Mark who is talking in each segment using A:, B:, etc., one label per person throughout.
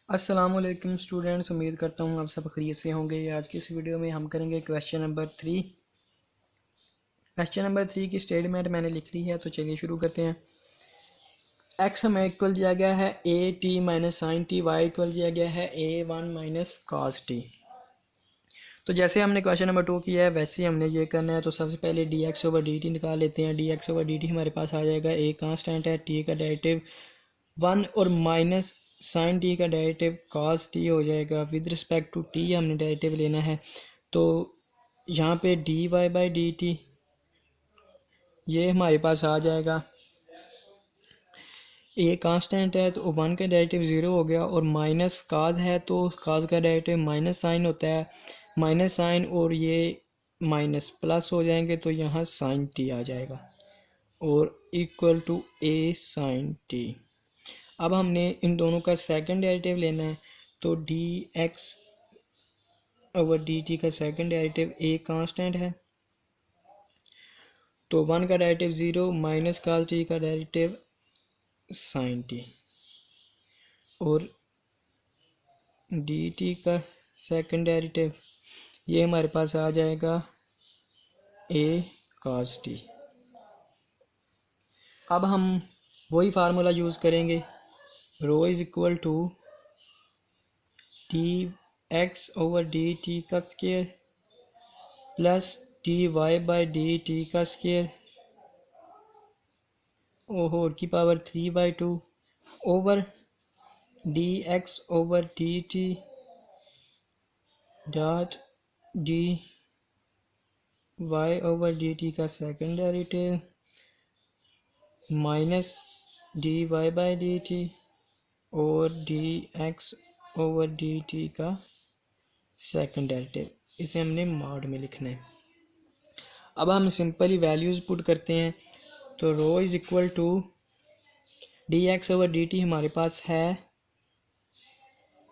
A: अस्सलामुअलैकुम स्टूडेंट्स, उम्मीद करता हूँ आप सब खैरियत से होंगे। आज की इस वीडियो में हम करेंगे क्वेश्चन नंबर 3। क्वेश्चन नंबर 3 की स्टेटमेंट मैंने लिख ली है, तो चलिए शुरू करते हैं। एक्स हमें इक्वल दिया गया है a t minus sine t, y equal दिया गया है a one minus cos t. तो जैसे हमने क्वेश्चन नंबर 2 किया है वैसे ही हमने ये करना है। तो सबसे पहले d x over d t निकाल लेते हैं। D x over d t हमारे पास आ जाएगा, ए कांस्टेंट है, टी का डेरिवेटिव 1 और माइनस साइन टी का डेरिवेटिव कॉस टी हो जाएगा। विद रिस्पेक्ट टू टी हमने डेरिवेटिव लेना है, तो यहाँ पे d y by d t ये हमारे पास आ जाएगा। ए कांस्टेंट है तो 1 का डेरिवेटिव 0 हो गया, और माइनस काज है तो काज का डेरिवेटिव माइनस साइन होता है, माइनस साइन और ये माइनस प्लस हो जाएंगे, तो यहाँ साइन टी आ जाएगा और equal to a sine t. अब हमने इन दोनों का सेकंड डेरिवेटिव लेना है, तो D x over d t का सेकंड डेरिवेटिव ए कांस्टेंट है, तो 1 का डेरिवेटिव 0 माइनस कास टी का डेरिवेटिव साइन टी, और डी टी का सेकंड डेरिवेटिव ये हमारे पास आ जाएगा ए कास टी। अब हम वही फार्मूला यूज़ करेंगे, rho is equal to d x over d t का square plus d y by d t का स्क्वायर और की power 3/2 over d x over d t dot d y over d t का second derivative minus d y by d t और d x over d t का second derivative. इसे हमने mod में लिखना है। अब हम सिंपली वैल्यूज़ पुट करते हैं, तो rho is equal to d x over d t हमारे पास है,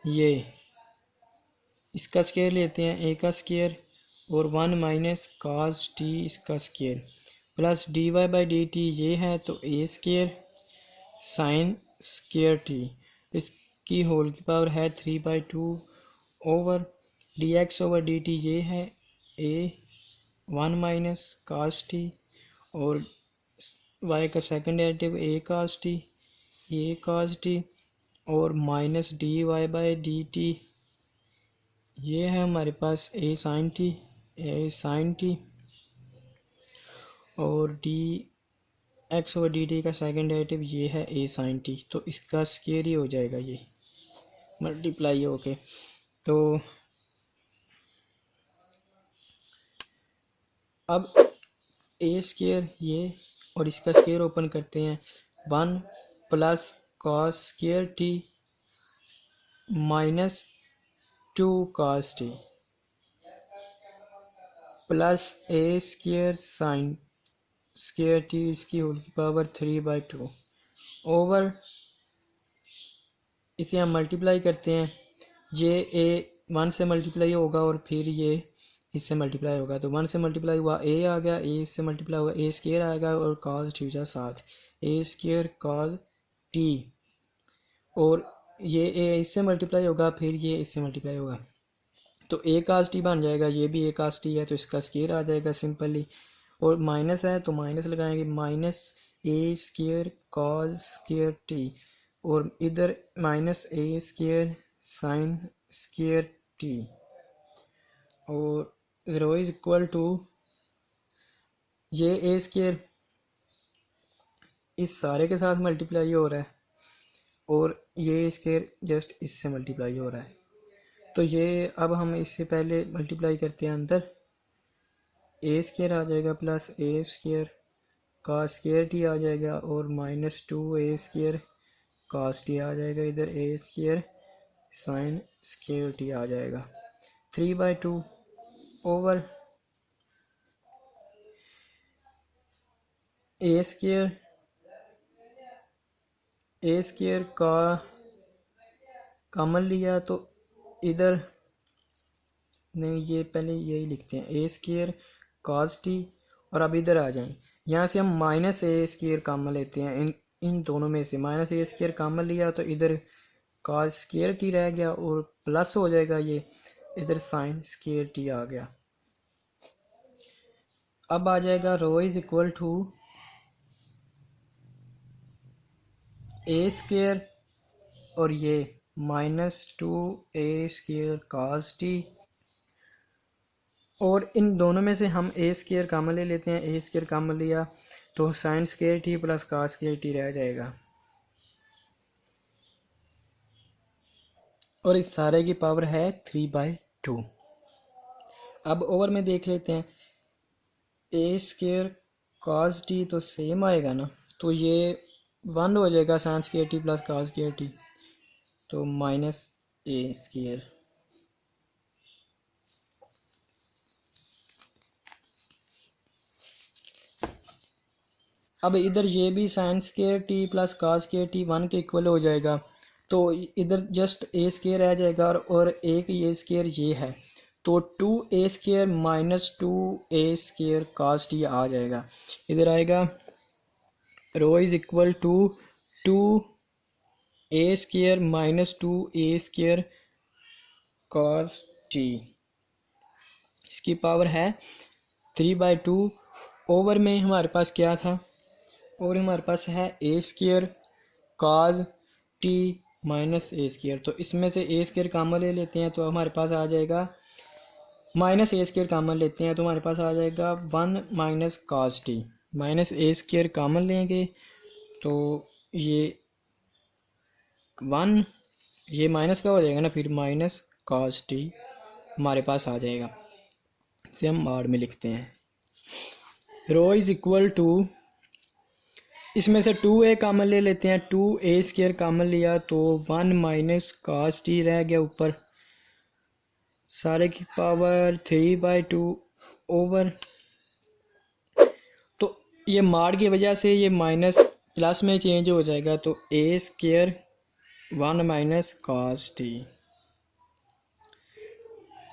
A: ये इसका स्क्वायर लेते हैं, ए का स्क्वायर और 1 माइनस कास टी इसका square plus d y by d t ये है, तो a square sine square t इसकी होल की पावर है 3/2 over d x over d t ये है ए 1 माइनस कास टी और वाई का second derivative a cos t, a cos t और minus d y by d t ये है हमारे पास ए साइन टी और d x over d t का सेकंड डेरिवेटिव ये है ए साइन टी, तो इसका स्क्वायर ही हो जाएगा, ये मल्टीप्लाई होके। तो अब ए स्क्वायर ये और इसका स्क्वायर ओपन करते हैं, 1 plus cos square t minus 2 cos t plus a square sine square t इसकी होल की पावर 3/2 ओवर, इसे हम मल्टीप्लाई करते हैं, ये ए 1 से मल्टीप्लाई होगा और फिर ये इससे मल्टीप्लाई होगा, तो 1 से मल्टीप्लाई हुआ ए आ गया, ए से मल्टीप्लाई हुआ ए स्क्वायर आएगा और कॉस थीटा साथ ए स्क्वायर कॉस टी, और ये ए इससे मल्टीप्लाई होगा फिर ये इससे मल्टीप्लाई होगा, तो ए कास टी बन जाएगा, ये भी ए कास टी है तो इसका स्क्वायर आ जाएगा सिंपली, और माइनस है तो माइनस लगाएंगे, माइनस ए स्क्वायर कॉस स्क्वायर टी और इधर माइनस ए स्क्वायर साइन स्क्वायर टी, और रो इज इक्वल टू ये ए स्क्वायर इस सारे के साथ मल्टीप्लाई हो रहा है और ये स्क्वायर जस्ट इससे मल्टीप्लाई हो रहा है, तो ये अब हम इससे पहले मल्टीप्लाई करते हैं, अंदर ए स्क्वायर आ जाएगा प्लस ए स्क्वायर का स्क्वायर टी आ जाएगा और माइनस 2 ए स्क्वायर कास टी आ जाएगा, इधर ए स्क्वायर साइन स्क्वायर टी आ जाएगा, 3/2 ओवर ए स्क्वायर का कॉमन लिया तो इधर नहीं, ये पहले यही लिखते हैं, ए स्क्वायर कास टी, और अब इधर आ जाएं, यहाँ से हम माइनस ए स्क्वायर कॉमन लेते हैं, इन दोनों में से माइनस ए स्क्वायर कॉमन लिया तो इधर cos स्क्वायर टी रह गया और प्लस हो जाएगा ये इधर sin स्क्वायर टी आ गया। अब आ जाएगा rho is equal to a square और ये -2a² cos टी, और इन दोनों में से हम ए स्क्वायर कॉमन ले लेते हैं। ए स्क्वायर कॉमन लिया तो sin square T plus cos square T रह जाएगा, और इस सारे की पावर है 3/2। अब ओवर में देख लेते हैं, ए स्क्वायर cos टी तो सेम आएगा ना, तो ये 1 हो जाएगा sin square T plus cos square T, तो -a²। अब इधर ये भी sin square T plus cos square T 1 के इक्वल हो जाएगा, तो इधर जस्ट a स्क्वायर रह जाएगा और एक ये स्क्वायर ये है, तो 2a² -2a² cos टी आ जाएगा। इधर आएगा rho is equal to 2a² -2a² cos t, इसकी पावर है 3/2। ओवर में हमारे पास क्या था, और हमारे पास है a² cos टी -a², तो इसमें से a² कॉमन ले लेते हैं तो हमारे पास आ जाएगा, -a² कॉमन लेते हैं तो हमारे पास आ जाएगा 1 - cos टी, -a² कॉमन लेंगे तो ये 1 ये माइनस का हो जाएगा ना, फिर -cos टी हमारे पास आ जाएगा। इसे हम बार में लिखते हैं, रो इज इक्वल टू, इसमें से 2a कॉमन ले लेते हैं, 2a² कॉमन लिया तो 1 - cos टी रह गया ऊपर, सारे की पावर 3/2 ओवर, तो ये मार की वजह से ये माइनस प्लस में चेंज हो जाएगा, तो a² 1 - cos टी।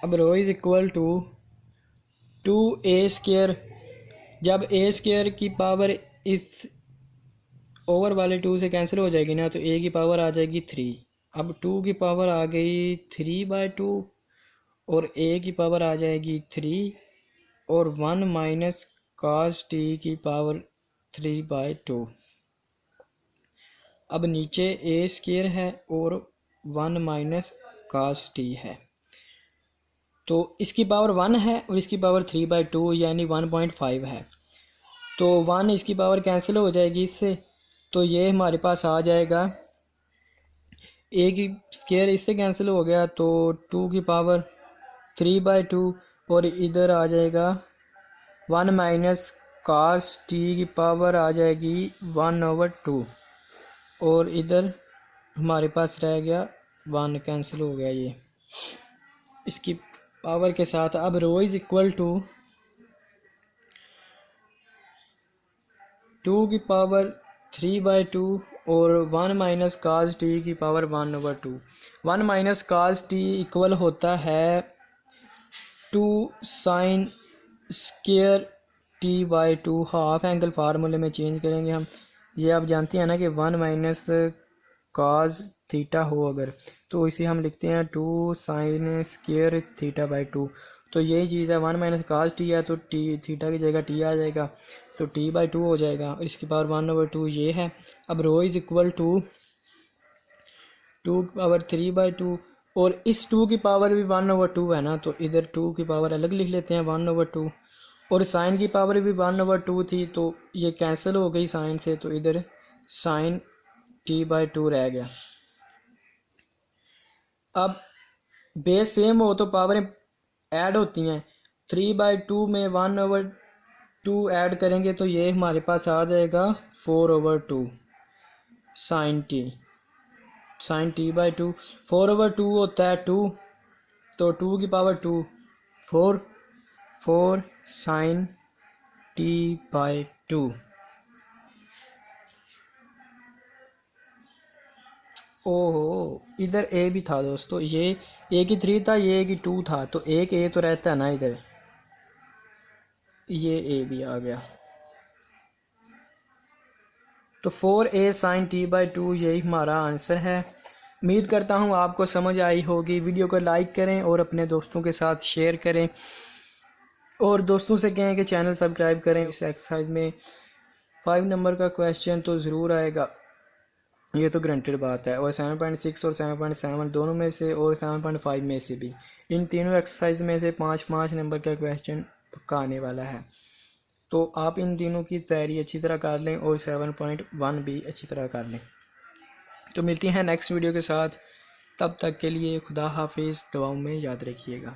A: अब रो इज इक्वल टू 2a², जब a² की पावर इस ओवर वाले 2 से कैंसिल हो जाएगी ना, तो a की पावर आ जाएगी 3। अब 2 की पावर आ गई 3/2 और a की पावर आ जाएगी 3, और 1 - cos टी की पावर 3/2। अब नीचे a² है और 1 - cos टी है, तो इसकी पावर 1 है और इसकी पावर 3/2 यानी 1.5 है, तो 1 इसकी पावर कैंसिल हो जाएगी इससे, तो ये हमारे पास आ जाएगा, a की स्क्वायर इससे कैंसिल हो गया तो 2 की पावर 3/2, और इधर आ जाएगा 1 - cos टी की पावर आ जाएगी 1/2, और इधर हमारे पास रह गया 1 कैंसिल हो गया ये इसकी पावर के साथ। अब रो इज इक्वल टू 2 की पावर 3/2 और 1 - cos टी की पावर 1/2। 1 - cos टी इक्वल होता है 2 sin square t/2, half angle फार्मूले में चेंज करेंगे हम। ये आप जानते हैं ना कि 1 - cos थीटा हो अगर, तो इसे हम लिखते हैं 2 sin स्क्वायर थीटा/2, तो यही चीज़ है। 1 - cos टी है तो टी थीटा की जगह टी आ जाएगा, तो t/2 हो जाएगा, और इसकी पावर 1/2 ये है। अब रो इज इक्वल टू 2 की पावर 3/2, और इस 2 की पावर भी 1/2 है ना, तो इधर 2 की पावर अलग लिख लेते हैं 1/2, और साइन की पावर भी 1/2 थी तो ये कैंसिल हो गई साइन से, तो इधर साइन t/2 रह गया। अब बेस सेम हो तो पावरें ऐड होती हैं, 3/2 में 1/2 ऐड करेंगे तो ये हमारे पास आ जाएगा 4/2 साइन t/2। 4/2 होता है 2, तो 2 की पावर 2 4 साइन t/2। ओहो, इधर ए भी था दोस्तों, ये ए की 3 था, ये ए की 2 था, तो एक ए तो रहता है ना इधर, ये ए भी आ गया, तो 4a sin t/2 यही हमारा आंसर है। उम्मीद करता हूँ आपको समझ आई होगी। वीडियो को लाइक करें और अपने दोस्तों के साथ शेयर करें और दोस्तों से कहें कि चैनल सब्सक्राइब करें। इस एक्सरसाइज में 5 नंबर का क्वेश्चन तो ज़रूर आएगा, ये तो ग्रंटेड बात है। और 7.6 और 7.7 दोनों में से और 7.5 में से भी, इन तीनों एक्सरसाइज में से 5-5 नंबर का क्वेश्चन पक्का आने वाला है। तो आप इन तीनों की तैयारी अच्छी तरह कर लें और 7.1 भी अच्छी तरह कर लें। तो मिलती हैं नेक्स्ट वीडियो के साथ, तब तक के लिए खुदा हाफिज़, दुआओं में याद रखिएगा।